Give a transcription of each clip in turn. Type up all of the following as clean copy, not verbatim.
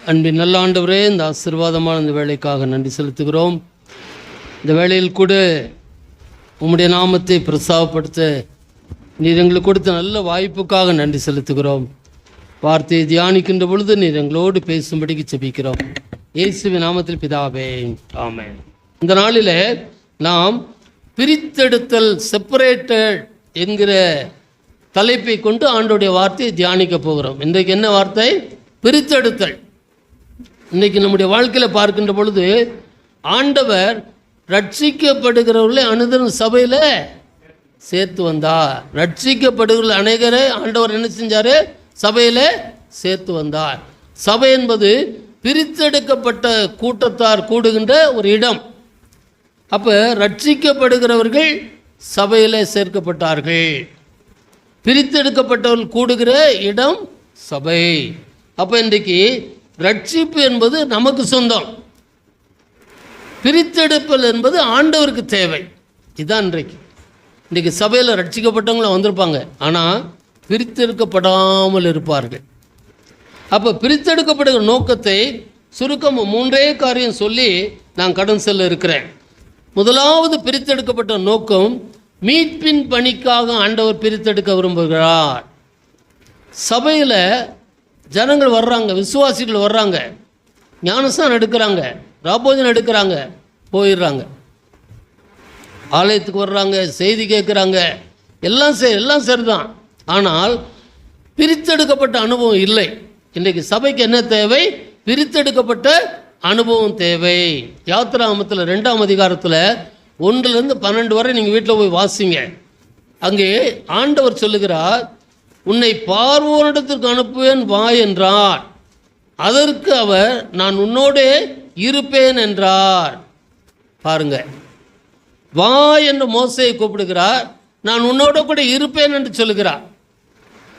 அன்பின் நல்ல ஆண்டவரே, இந்த ஆசீர்வாதமான இந்த வேலைக்காக நன்றி செலுத்துகிறோம். இந்த வேளையில் கூட உம்முடைய நாமத்தை பிரஸ்தாபப்படுத்த நீர் எங்களுக்கு கொடுத்த நல்ல வாய்ப்புக்காக நன்றி செலுத்துகிறோம். வார்த்தையை தியானிக்கின்ற பொழுது நீர் எங்களோடு பேசும்படிக்கு செபிக்கிறோம். இயேசுவின் நாமத்தில் பிதாவே, ஆமென். இந்த நாளில் நாம் பிரித்தெடுத்தல், செப்பரேட்டட் என்கிற தலைப்பை கொண்டு ஆண்டோடைய வார்த்தையை தியானிக்க போகிறோம். இன்றைக்கு என்ன வார்த்தை? பிரித்தெடுத்தல். இன்றைக்கி நம்முடைய வாழ்க்கையில் பார்க்கின்ற பொழுது ஆண்டவர் ரட்சிக்கப்படுகிறவர்களை அனுதினம் சபையில் சேர்த்து வந்தார். ரட்சிக்கப்படுகிற அநேகரை ஆண்டவர் என்ன செஞ்சார்? சபையில் சேர்த்து வந்தார். சபை என்பது பிரித்தெடுக்கப்பட்ட கூட்டத்தார் கூடுகின்ற ஒரு இடம். அப்போ ரட்சிக்கப்படுகிறவர்கள் சபையில் சேர்க்கப்பட்டார்கள். பிரித்தெடுக்கப்பட்டவர்கள் கூடுகிற இடம் சபை. அப்போ இன்றைக்கு ரட்சிப்பு என்பது நமக்கு சொந்தம், பிரித்தெடுப்பல் என்பது ஆண்டவருக்கு தேவை. இதுதான் இன்றைக்கு சபையில் ரட்சிக்கப்பட்டவங்களும் வந்திருப்பாங்க, ஆனால் பிரித்தெடுக்கப்படாமல் இருப்பார்கள். அப்போ பிரித்தெடுக்கப்படுகிற நோக்கத்தை சுருக்கம் 3 காரியம் சொல்லி நான் கடன் செல்ல இருக்கிறேன். முதலாவது பிரித்தெடுக்கப்பட்ட நோக்கம், மீட்பின் பணிக்காக ஆண்டவர் பிரித்தெடுக்க விரும்புகிறார். சபையில் ஜனங்கள் வர்றாங்க, விசுவாசிகள் வர்றாங்க, ஞானஸ்நானம் எடுக்கிறாங்க, ராபோஜனம் எடுக்கிறாங்க, போயிடுறாங்க. ஆலயத்துக்கு வர்றாங்க, செய்தி கேட்குறாங்க, எல்லாம் சரிதான். ஆனால் பிரித்தெடுக்கப்பட்ட அனுபவம் இல்லை. இன்றைக்கு சபைக்கு என்ன தேவை? பிரித்தெடுக்கப்பட்ட அனுபவம் தேவை. யாத்திராகமத்தில் 2ஆம் அதிகாரத்தில் 1-12 வரை நீங்கள் வீட்டில் போய் வாசிங்க. அங்கே ஆண்டவர் சொல்லுகிறார், உன்னை பார்வோனிடத்திற்கு அனுப்புவேன் வா என்றார். அதற்கு அவர், நான் உன்னோடே இருப்பேன் என்றார். பாருங்க, வா என்று மோசேயை கூப்பிடுகிறார், நான் உன்னோட கூட இருப்பேன் என்று சொல்லுகிறார்.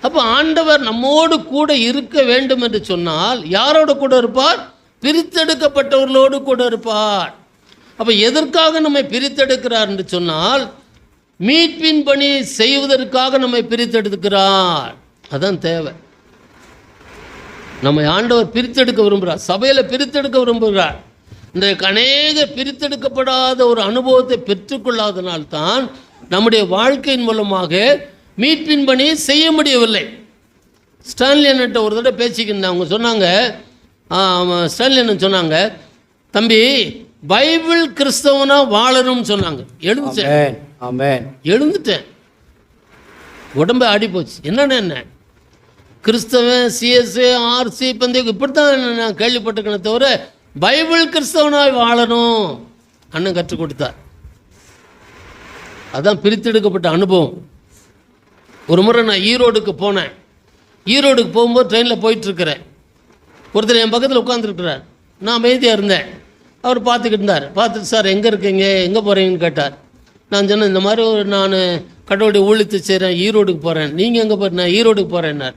அப்போ ஆண்டவர் நம்மோடு கூட இருக்க வேண்டும் என்று சொன்னால் யாரோட கூட இருப்பார்? பிரித்தெடுக்கப்பட்டவர்களோடு கூட இருப்பார். அப்போ எதற்காக நம்மை பிரித்தெடுக்கிறார் என்று சொன்னால், மீட்பின் பணி செய்வதற்காக நம்மை பிரித்தெடுக்கிறார். அதான் தேவை. நம்மை ஆண்டவர் பிரித்தெடுக்க விரும்புகிறார், சபையில் பிரித்தெடுக்க விரும்புகிறார். இன்றைக்கு அநேக பிரித்தெடுக்கப்படாத ஒரு அனுபவத்தை பெற்றுக்கொள்ளாதனால்தான் நம்முடைய வாழ்க்கையின் மூலமாக மீட்பின் பணி செய்ய முடியவில்லை. ஸ்டான்லி அண்ணன்ட்ட ஒரு தடவை பேசிக்கிருந்தேன். அவங்க சொன்னாங்க, ஸ்டான்லி அண்ணன் சொன்னாங்க, தம்பி பைபிள் கிறிஸ்தவனா வாழணும்னு சொன்னாங்க. எழுந்துட்டேன், உடம்பு ஆடி போச்சு. என்ன கிறிஸ்தவன், சிஎஸ்ஏ, ஆர்சி, பந்தயம் இப்படித்தான் நான் கேள்விப்பட்டிருக்கேனே தவிர பைபிள் கிறிஸ்தவனாய் வாழணும் அண்ணன் கற்றுக் கொடுத்தார். அதான் பிரித்தெடுக்கப்பட்ட அனுபவம். ஒரு முறை நான் ஈரோடுக்கு போனேன். ஈரோடுக்கு போகும்போது ட்ரெயினில் போயிட்டுருக்கிறேன். ஒருத்தர் என் பக்கத்தில் உட்காந்துருக்கிறார். நான் அமைதியாக இருந்தேன். அவர் பார்த்துக்கிட்டு இருந்தார். பார்த்துட்டு, சார் எங்கே இருக்கீங்க, எங்கே போகிறீங்கன்னு கேட்டார். நான் சொன்னேன், இந்த மாதிரி நான் கடவுளுடைய ஊழியத்தை செய்கிறேன், ஈரோடுக்கு போகிறேன். நீங்கள் எங்கே போகிறேன்? நான் ஈரோடுக்கு போகிறேன்னார்.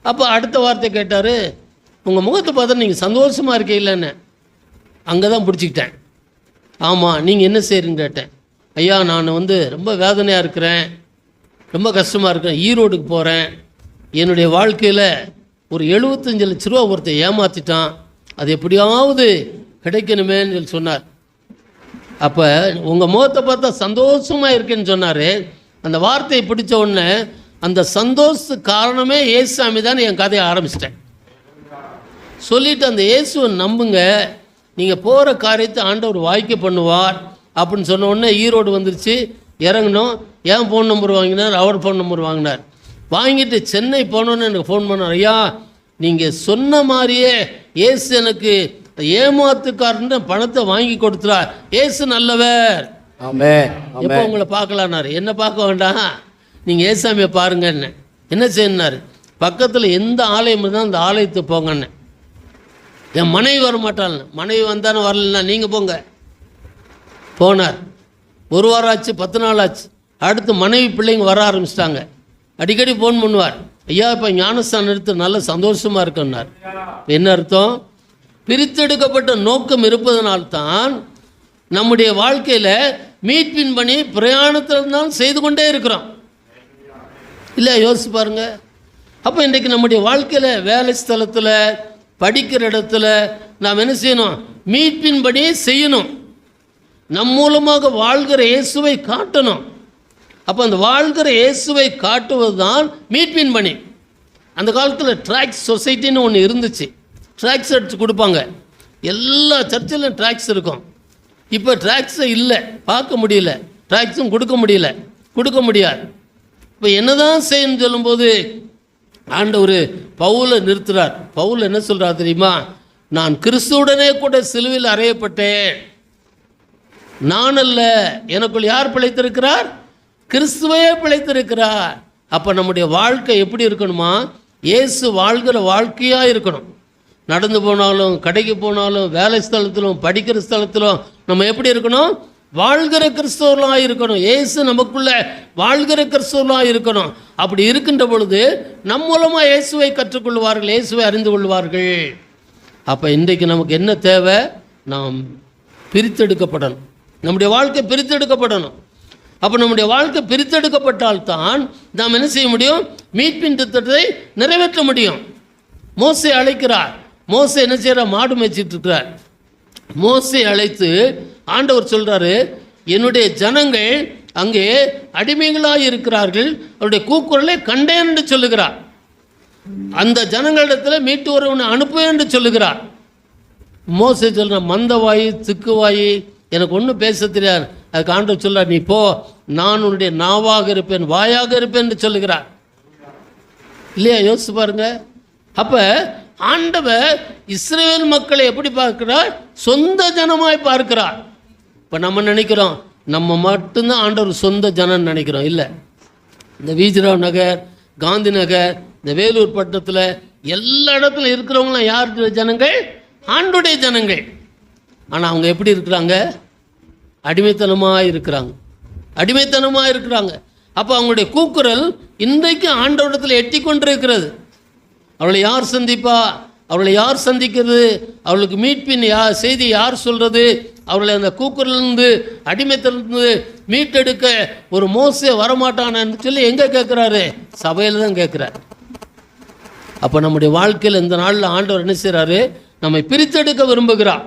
அப்போ அடுத்த வார்த்தை கேட்டார், உங்கள் முகத்தை பார்த்தா நீங்கள் சந்தோஷமாக இருக்கீங்களேன்னு. அங்கே தான் பிடிச்சிக்கிட்டேன். ஆமாம், நீங்கள் என்ன செய்கிறீங்கன்னு கேட்டேன். ஐயா, நான் ரொம்ப வேதனையாக இருக்கிறேன், ரொம்ப கஷ்டமாக இருக்கிறேன், ஈரோடுக்கு போகிறேன். என்னுடைய வாழ்க்கையில் ஒரு 75 லட்ச ரூபா ஒருத்தர் ஏமாற்றிட்டான், அது எப்படியாவது கிடைக்கணுமேன்னு சொல்லி சொன்னார். அப்போ உங்கள் முகத்தை பார்த்தா சந்தோஷமாக இருக்குன்னு சொன்னார். அந்த வார்த்தையை பிடிச்ச உடனே அந்த சந்தோஷத்துக்கு காரணமே இயேசுசாமி தான் என் கதையை ஆரம்பிச்சிட்டேன். சொல்லிவிட்டு, அந்த இயேசுவை நம்புங்க, நீங்கள் போகிற காரியத்தை ஆண்டவர் வாய்க்க பண்ணுவார் அப்படின்னு சொன்ன உடனே ஈரோடு வந்துருச்சு. இறங்கணும். ஏன் ஃபோன் நம்பர் வாங்கினார்? அவர் ஃபோன் நம்பர் வாங்கினார். வாங்கிட்டு சென்னை போனோன்னு எனக்கு ஃபோன் பண்ணார். ஐயா, நீங்கள் சொன்ன மாதிரியே இயேசு எனக்கு ஏமாத்துக்காரன்னு பணத்தை வாங்கி கொடுத்துறார். இயேசு நல்லவர். எப்போ உங்களை பார்க்கலான்னாரு. என்ன பார்க்க வேண்டாம், நீங்கள் ஏசாமியை பாருங்கன்னு. என்ன செய்யினார்? பக்கத்தில் எந்த ஆலயம் இருந்தால் அந்த ஆலயத்துக்கு போங்கன்னு. என் மனைவி வர மாட்டாள். மனைவி வந்தானே வரலன்னா நீங்கள் போங்க. போனார். 1 வாரம் ஆச்சு, 10 நாள் ஆச்சு. அடுத்து மனைவி பிள்ளைங்க வர ஆரம்பிச்சிட்டாங்க. அடிக்கடி ஃபோன் பண்ணுவார். ஐயா, இப்போ ஞானஸ்தானம் எடுத்து நல்ல சந்தோஷமாக இருக்குன்னார். என்ன அர்த்தம்? பிரித்தெடுக்கப்பட்ட நோக்கம் இருப்பதனால்தான் நம்முடைய வாழ்க்கையில் மீட்பின் பணி பிரயாணத்தில் இருந்தாலும் செய்து கொண்டே இருக்கிறோம். இல்லை, யோசிச்சு பாருங்கள். அப்போ இன்றைக்கு நம்முடைய வாழ்க்கையில், வேலை ஸ்தலத்தில், படிக்கிற இடத்துல நாம் என்ன செய்யணும்? மீட்பின்படி செய்யணும். நம் மூலமாக வாழ்கிற இயேசுவை காட்டணும். அப்போ அந்த வாழ்கிற இயேசுவை காட்டுவது தான் மீட்பின் பணி. அந்த காலத்தில் ட்ராக்ஸ் சொசைட்டின்னு ஒன்று இருந்துச்சு. ட்ராக்ஸ் அடித்து கொடுப்பாங்க. எல்லா சர்ச்சிலும் ட்ராக்ஸ் இருக்கும். இப்போ ட்ராக்ஸை இல்லை, பார்க்க முடியல. ட்ராக்ஸும் கொடுக்க முடியாது. இப்போ என்னதான் செய்யணும்னு சொல்லும்போது ஆண்டவர் பவுலை நிறுத்துறார். பவுல் என்ன சொல்கிறார் தெரியுமா? நான் கிறிஸ்துவுடனே கூட சிலுவையில் அறையப்பட்டேன். நான் அல்ல, எனக்குள் யார் பிழைத்திருக்கிறார்? கிறிஸ்துவையே பிழைத்திருக்கிறார். அப்போ நம்முடைய வாழ்க்கை எப்படி இருக்கணுமா? இயேசு வாழ்கிற வாழ்க்கையாக இருக்கணும். நடந்து போனாலும், கடைக்கு போனாலும், வேலை ஸ்தலத்திலும், படிக்கிற ஸ்தலத்திலும் நம்ம எப்படி இருக்கணும்? வாழ்கிற கிறிஸ்தவர்களாக இருக்கணும். இயேசு நமக்குள்ள வாழ்கிற கிறிஸ்தவர்களாக இருக்கணும். அப்படி இருக்கின்ற பொழுது நம் மூலமாக இயேசுவை கற்றுக்கொள்வார்கள், இயேசுவை அறிந்து கொள்வார்கள். அப்போ இன்றைக்கு நமக்கு என்ன தேவை? நாம் பிரித்தெடுக்கப்படணும். நம்முடைய வாழ்க்கை பிரித்தெடுக்கப்படணும். அப்போ நம்முடைய வாழ்க்கை பிரித்தெடுக்கப்பட்டால்தான் நாம் என்ன செய்ய முடியும்? மீட்பின் திட்டத்தை நிறைவேற்ற முடியும். மோசே அழைக்கிறார். மோசே என்ன செய்கிறார்? மாடு மேய்ச்சிட்டு இருக்கிறார். மோசே அழைத்து ஆண்டவர் சொல்கிறாரு, என்னுடைய ஜனங்கள் அங்கே அடிமைகளாக இருக்கிறார்கள், அவருடைய கூக்குரலை கண்டேன் என்று சொல்லுகிறார். அந்த ஜனங்களிடத்தில் மீட்டு வரவனை அனுப்புவேன் என்று சொல்லுகிறார். மோசே சொல்கிற மந்தவாயி திக்குவாயி, எனக்கு ஒன்றும் பேச தெரியாது. அதுக்கு ஆண்டவர் சொல்கிறார், நீ போ, நான் உன்னுடைய நாவாக இருப்பேன், வாயாக இருப்பேன் என்று சொல்லுகிறார். இல்லையா? யோசிச்சு பாருங்க. அப்போ ஆண்டவர் இஸ்ரவேல் மக்களை எப்படி பார்க்கிறார்? சொந்த ஜனமாய் பார்க்கிறார். இப்போ நம்ம நினைக்கிறோம் நம்ம மட்டும்தான் ஆண்டவர் சொந்த ஜனம்னு நினைக்கிறோம். இல்லை, இந்த விஜிராவ் நகர், காந்தி நகர், இந்த வேலூர் பட்டணத்தில் எல்லா இடத்துல இருக்கிறவங்களாம் யாருடைய ஜனங்கள்? ஆண்டுடைய ஜனங்கள். ஆனால் அவங்க எப்படி இருக்கிறாங்க? அடிமைத்தனமாக இருக்கிறாங்க. அப்போ அவங்களுடைய கூக்குரல் இன்றைக்கு ஆண்டவரிடத்தில் எட்டி கொண்டிருக்கிறது. அவளை யார் சந்திப்பா? அவளை யார் சந்திக்கிறது? அவளுக்கு மீட்பின் செய்தி யார் சொல்கிறது? அவளை அந்த கூக்குரலிருந்து, அடிமைத்தனத்திலிருந்து மீட்டெடுக்க ஒரு மோசே வரமாட்டானு சொல்லி எங்கே கேட்குறாரு? சபையில் தான் கேட்குறாரு. அப்போ நம்முடைய வாழ்க்கையில் இந்த நாளில் ஆண்டவர் என்ன செய்கிறாரு? நம்மை பிரித்தெடுக்க விரும்புகிறார்.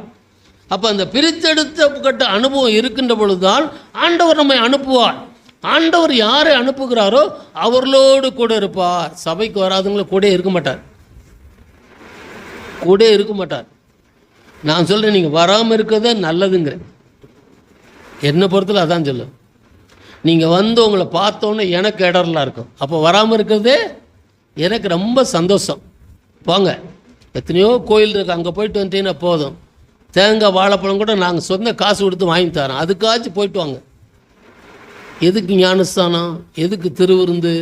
அப்போ அந்த பிரித்தெடுக்கப்பட்ட அனுபவம் இருக்கின்ற பொழுதுதான் ஆண்டவர் நம்மை அனுப்புவார். ஆண்டவர் யாரை அனுப்புகிறாரோ அவர்களோடு கூட இருப்பார். சபைக்கு வராதவங்கள கூட இருக்க மாட்டார். நான் சொல்கிறேன், நீங்கள் வராமல் இருக்கிறதே நல்லதுங்கிறேன். என்னை பொறுத்தல அதான் சொல்லுவேன். நீங்கள் வந்து உங்களை பார்த்தோன்னே எனக்கு இடர்லாம் இருக்கும். அப்போ வராமல் இருக்கிறதே எனக்கு ரொம்ப சந்தோஷம். போங்க, எத்தனையோ கோயில் இருக்குது, அங்கே போயிட்டு வந்துட்டீங்கன்னா போதும். தேங்காய் வாழைப்பழம் கூட நாங்கள் சொந்த காசு கொடுத்து வாங்கி தரோம். அதுக்காச்சும் போயிட்டு வாங்க. எதுக்கு ஞானஸ்தானம்? எதுக்கு திருவிருந்து?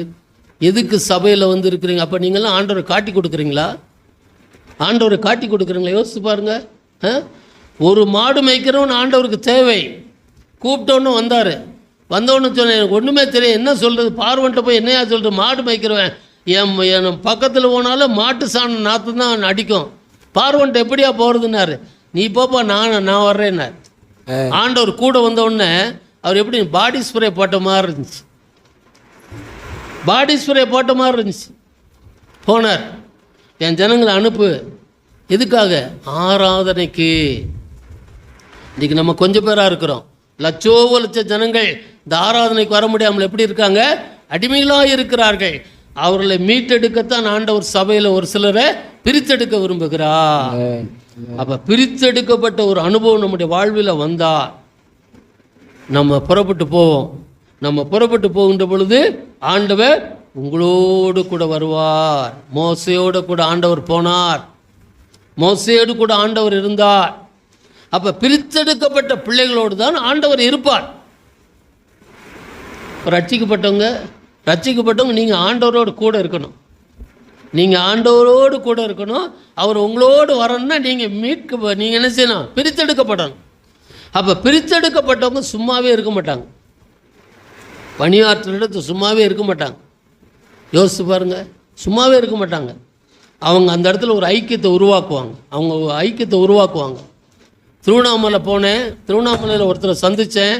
எதுக்கு சபையில் வந்து இருக்கிறீங்க? அப்போ நீங்கள்லாம் ஆண்டவரை காட்டி கொடுக்குறீங்களா? யோசிச்சு பாருங்கள். ஒரு மாடு மேய்க்கிறவன் ஆண்டவருக்கு தேவை. கூப்பிட்டோன்னு வந்தவொன்னு சொன்னேன், எனக்கு ஒன்றுமே தெரியும், என்ன சொல்கிறது? பார்வன்ட்ட போய் என்னையா சொல்கிறது? மாடு மேய்க்கிறவன் என் பக்கத்தில் போனாலும் மாட்டு சாண நாற்று தான் அடிக்கும். பார்வன்ட்ட எப்படியா போகிறதுன்னாரு. நீ போப்பா, நான் வர்றேன்னார். ஆண்டவர் கூட வந்தவுடனே அவர் எப்படி பாடி ஸ்ப்ரே போட்ட மாதிரி இருந்துச்சு. போனார், என் ஜனங்களை அனுப்பு. எதுக்காக? ஆராதனைக்கு. இன்றைக்கி நம்ம கொஞ்சம் பேராக இருக்கிறோம். லட்ச ஜனங்கள் இந்த ஆராதனைக்கு வர முடியாமல் எப்படி இருக்காங்க? அடிமைகளாக இருக்கிறார்கள். அவர்களை மீட்டெடுக்கத்தான் ஆண்டவர் சபையில் ஒரு சிலரை பிரித்தெடுக்க விரும்புகிறார். அப்போ பிரித்தெடுக்கப்பட்ட ஒரு அனுபவம் நம்முடைய வாழ்வில் வந்தால் நம்ம புறப்பட்டு போவோம். நம்ம புறப்பட்டு போகின்ற பொழுது ஆண்டவர் உங்களோடு கூட வருவார். மோசையோடு கூட ஆண்டவர் போனார். மோசையோடு கூட ஆண்டவர் இருந்தார். அப்போ பிரித்தெடுக்கப்பட்ட பிள்ளைகளோடு தான் ஆண்டவர் இருப்பார். ரட்சிக்கப்பட்டவங்க நீங்கள் ஆண்டவரோடு கூட இருக்கணும். அவர் உங்களோடு வரணும்னா நீங்கள் என்ன செய்யணும்? பிரித்தெடுக்கப்படணும். அப்போ பிரித்தெடுக்கப்பட்டவங்க சும்மாவே இருக்க மாட்டாங்க. பணியாற்றுறது சும்மாவே இருக்க மாட்டாங்க. யோசிச்சு பாருங்கள், சும்மாவே இருக்க மாட்டாங்க. அவங்க அந்த இடத்துல ஒரு ஐக்கியத்தை உருவாக்குவாங்க. திருவண்ணாமலை போனேன். திருவண்ணாமலையில் ஒருத்தரை சந்தித்தேன்.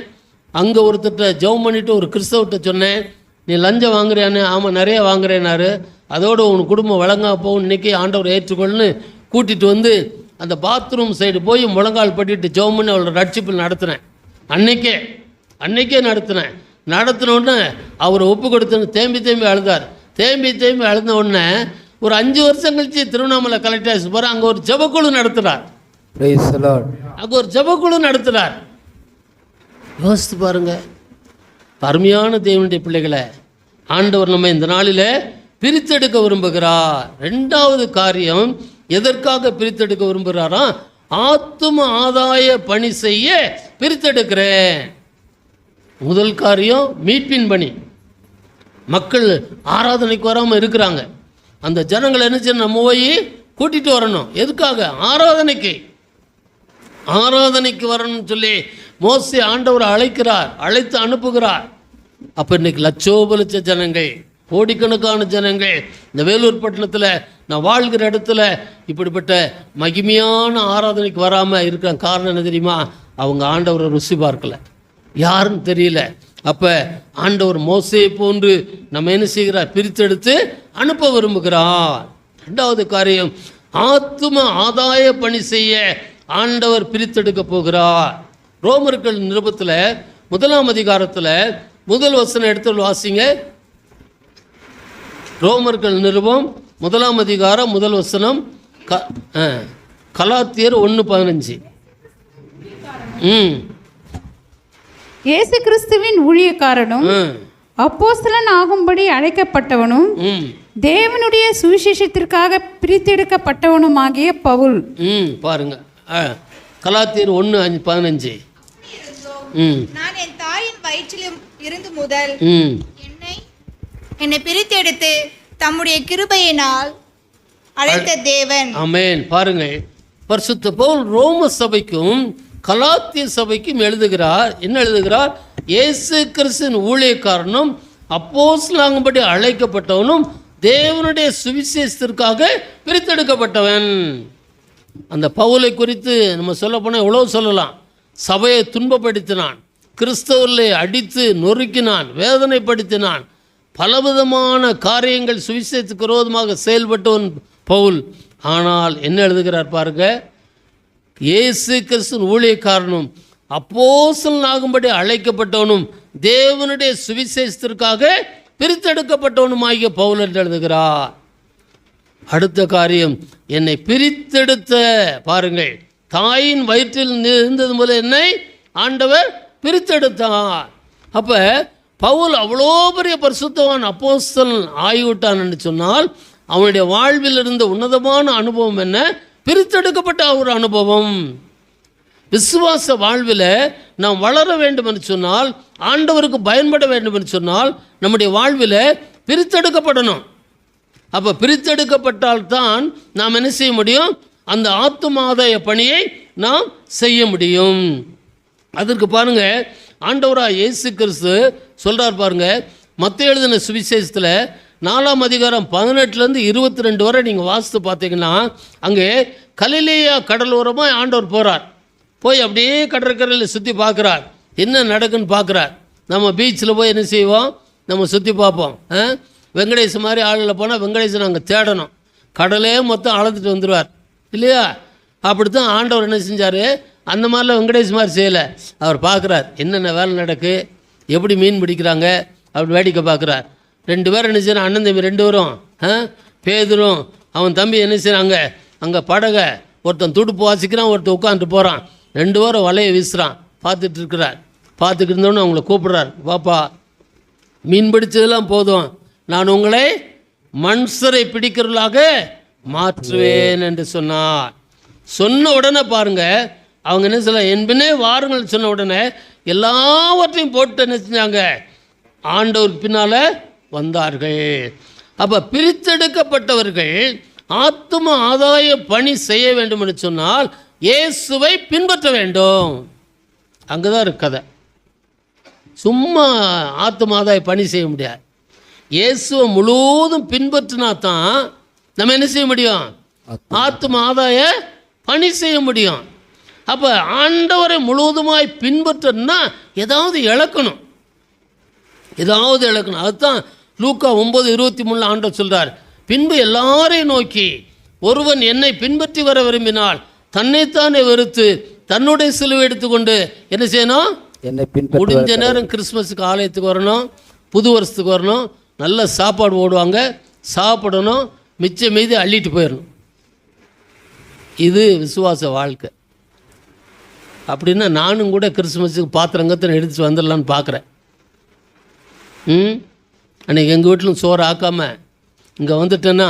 அங்கே ஒருத்தர்கிட்ட ஜெபம் பண்ணிவிட்டு ஒரு கிறிஸ்தவர்கிட்ட சொன்னேன், நீ லஞ்சம் வாங்குறியானே? ஆமாம், நிறைய வாங்குறேன்னாரு. அதோடு உன் குடும்பம் வழங்கா போகும், இன்றைக்கி ஆண்டவர் ஏற்றுக்கொள்னு கூட்டிகிட்டு வந்து அந்த பாத்ரூம் சைடு போய் முழங்கால் பட்டிட்டு ஜெபம் பண்ணி அவளை ரட்சிப்பில் நடத்தினேன். அன்னைக்கே நடத்தினோடனே அவரை ஒப்பு கொடுத்துன்னு தேம்பி அழுதார். தேம்பி அழுந்த உடனே ஒரு 5 வருஷம் கழிச்சு திருவண்ணாமலை கலெக்டர் ஆஃபீஸ் போகிற அங்கே ஒரு ஜெபக்குழு நடத்துகிறார். யோசித்து பாருங்க, அருமையான தேவனுடைய பிள்ளைகளை ஆண்டவர் நம்ம இந்த நாளில் பிரித்தெடுக்க விரும்புகிறார். 2வது காரியம் எதற்காக பிரித்தெடுக்க விரும்புகிறாரா? ஆத்தும ஆதாய பணி செய்ய பிரித்தெடுக்கிறேன். முதல் காரியம் மீட்பின் பணி. மக்கள் ஆராதனைக்கு வராமல் இருக்கிறாங்க. அந்த ஜனங்களை என்ன செய்யணும்? நம்ம போய் கூட்டிகிட்டு வரணும். எதுக்காக? ஆராதனைக்கு வரணும்னு சொல்லி மோசே ஆண்டவரை அழைத்து அனுப்புகிறார். அப்போ இன்னைக்கு லட்சோபலட்ச ஜனங்கள், கோடிக்கணக்கான ஜனங்கள் இந்த வேலூர் பட்டணத்தில் நான் வாழ்கிற இடத்துல இப்படிப்பட்ட மகிமையான ஆராதனைக்கு வராமல் இருக்கிற காரணம் என்ன தெரியுமா? அவங்க ஆண்டவரை ருசி பார்க்கல, யாருன்னு தெரியல. அப்போ ஆண்டவர் மோசையை போன்று நம்ம என்ன செய்கிறார்? பிரித்தெடுத்து அனுப்ப விரும்புகிறார். 2வது காரியம், ஆத்தும ஆதாய பணி செய்ய ஆண்டவர் பிரித்தெடுக்க போகிறார். ரோமர்கள் நிருபத்தில் 1ஆம் அதிகாரத்தில் முதல் வசனம் எடுத்து வாசிங்க. ரோமர்கள் நிருபம் 1ஆம் அதிகாரம் முதல் வசனம், கலாத்தியர் 1:15. இயேசு கிறிஸ்துவின் ஊழியக்காரனும் அப்போஸ்தலன் ஆகும்படி அழைக்கப்பட்டவனும் தேவனுடைய சுவிசேஷத்திற்காக பிரித்தெடுக்கப்பட்டவனுமாகிய பவுல். பாருங்க, கலாத்தியர் 1:15. நான் என் தாயின் வயிற்றிலும் இருந்து முதல் என்னை பிரித்தெடுத்து தம்முடைய கிருபையினால் அழைத்த தேவன். ஆமென். பாருங்கள், பரிசுத்த பவுல் ரோம சபைக்கும் கலாத்திய சபைக்கும் எழுதுகிறார். என்ன எழுதுகிறார்? இயேசு கிறிஸ்துவின் ஊழியக்காரனும் அப்போஸ்தலனாகும்படி அழைக்கப்பட்டவனும் தேவனுடைய சுவிசேஷத்திற்காக பிரித்தெடுக்கப்பட்டவன். அந்த பவுலை குறித்து நம்ம சொல்ல போனால் எவ்வளோ சொல்லலாம். சபையை துன்பப்படுத்தினான், கிறிஸ்தவர்களை அடித்து நொறுக்கினான், வேதனைப்படுத்தினான், பலவிதமான காரியங்கள் சுவிசேஷத்துக்கு விரோதமாக செயல்பட்டவன் பவுல். ஆனால் என்ன எழுதுகிறார் பாருங்க, இயேசு கிறிஸ்துவின் ஊழியக்காரனும் அப்போஸ்தலனாகும்படி அழைக்கப்பட்டவனும் தேவனுடைய சுவிசேஷத்திற்காக பிரித்தெடுக்கப்பட்டவனுமாகிய பவுல் என்று எழுதுகிறார். அடுத்த காரியம், என்னை பிரித்தெடுத்த, பாருங்கள், தாயின் வயிற்றில் இருந்தது முதல் என்னை ஆண்டவர் பிரித்தெடுத்தார். அப்போ பவுல் அவ்வளோ பெரிய பரிசுத்தவான் அப்போஸ்தலன் ஆகிவிட்டான்னு சொன்னால் அவனுடைய வாழ்வில் இருந்த உன்னதமான அனுபவம் என்ன? பிரித்தெடுக்கப்பட்ட ஒரு அனுபவம். விசுவாச வாழ்வில் நாம் வளர வேண்டும் என்று சொன்னால், ஆண்டவருக்கு பயன்பட வேண்டும் என்று சொன்னால் நம்முடைய வாழ்வில் பிரித்தெடுக்கப்படணும். அப்போ பிரித்தெடுக்கப்பட்டால்தான் நாம் என்ன செய்ய முடியும்? அந்த ஆத்தும ஆதாய பணியை நாம் செய்ய முடியும். அதற்கு பாருங்க, ஆண்டவராக இயேசு கிறிஸ்து சொல்கிறார் பாருங்க, மத்தேயு எழுதின சுவிசேஷத்தில் 4ஆம் அதிகாரம் 18லேருந்து 22 வரை நீங்கள் வாசித்து பார்த்தீங்கன்னா, அங்கே கலிலேயா கடலோரமாக ஆண்டவர் போகிறார். போய் அப்படியே கடற்கரையில் சுற்றி பார்க்குறார், என்ன நடக்குன்னு பார்க்குறார். நம்ம பீச்சில் போய் என்ன செய்வோம்? நம்ம சுற்றி பார்ப்போம். வெங்கடேஷ் மாதிரி ஆளில் போனால் வெங்கடேஷை நாங்கள் தேடணும், கடலே மொத்தம் அளந்துட்டு வந்துடுவார் இல்லையா? அப்படித்தான் ஆண்டவர் என்ன செஞ்சார்? அந்த மாதிரிலாம் வெங்கடேஷ் மாதிரி செய்யலை. அவர் பார்க்குறார், என்னென்ன வேலை நடக்கு, எப்படி மீன் பிடிக்கிறாங்க அப்படி வேடிக்கை பார்க்குறார். 2 பேர் என்ன செய்யறான்? அண்ணன் தம்பி 2 பேரும், பேதுரும் அவன் தம்பி என்ன செய்கிறாங்க? அங்கே படகை ஒருத்தன் துடுப்பு வாசிக்கிறான், ஒருத்தன் உட்காந்துட்டு போகிறான். 2 பேரும் வலையை வீசுகிறான். பார்த்துட்டு இருக்கிறார். பார்த்துட்டு இருந்தோன்னு அவங்கள கூப்பிட்றார், பாப்பா மீன் பிடிச்சதெல்லாம் போதும், நான் உங்களை மனுஷரை பிடிக்கிறவர்களாக மாற்றுவேன் என்று சொன்னார். சொன்ன உடனே பாருங்க, அவங்க என்ன சொல்ல, என் பின்னே வாருங்கள் சொன்ன உடனே எல்லாவற்றையும் போட்டு என்ன செஞ்சாங்க? ஆண்டவர் பின்னால் வந்தார்கள். அப்போ பிரித்தெடுக்கப்பட்டவர்கள் ஆத்தும ஆதாய பணி செய்ய வேண்டும் என்று சொன்னால் இயேசுவை பின்பற்ற வேண்டும். அங்கே தான் இருக்கு கதை. சும்மா ஆத்தும ஆதாய பணி செய்ய முடியாது. இயேசுவை முழுவதும் பின்பற்றினா தான் நம்ம என்ன செய்ய முடியும்? ஆத்தும ஆதாய பணி செய்ய முடியும். அப்போ ஆண்டவரை முழுவதுமாய் பின்பற்றணும்னா ஏதாவது இழக்கணும். அதுதான் லூக்கா 9:23 ஆண்டவர் சொல்கிறார், பின்பு எல்லாரையும் நோக்கி ஒருவன் என்னை பின்பற்றி வர விரும்பினால் தன்னைத்தானே வெறுத்து தன்னுடைய சிலுவை எடுத்துக்கொண்டு என்ன செய்யணும்? என்னை பின்பற்றி முடிஞ்ச நேரம் கிறிஸ்மஸுக்கு ஆலயத்துக்கு வரணும், புது வருஷத்துக்கு வரணும், நல்ல சாப்பாடு போடுவாங்க, சாப்பிடணும், மிச்ச மீதி அள்ளிட்டு போயிடணும். இது விசுவாச வாழ்க்கை. அப்படின்னா நானும் கூட கிறிஸ்மஸுக்கு பாத்திரங்கத்தை எடுத்துட்டு வந்துடலான்னு பார்க்குறேன். அன்றைக்கி எங்கள் வீட்டிலும் சோறு ஆக்காமல் இங்கே வந்துட்டேன்னா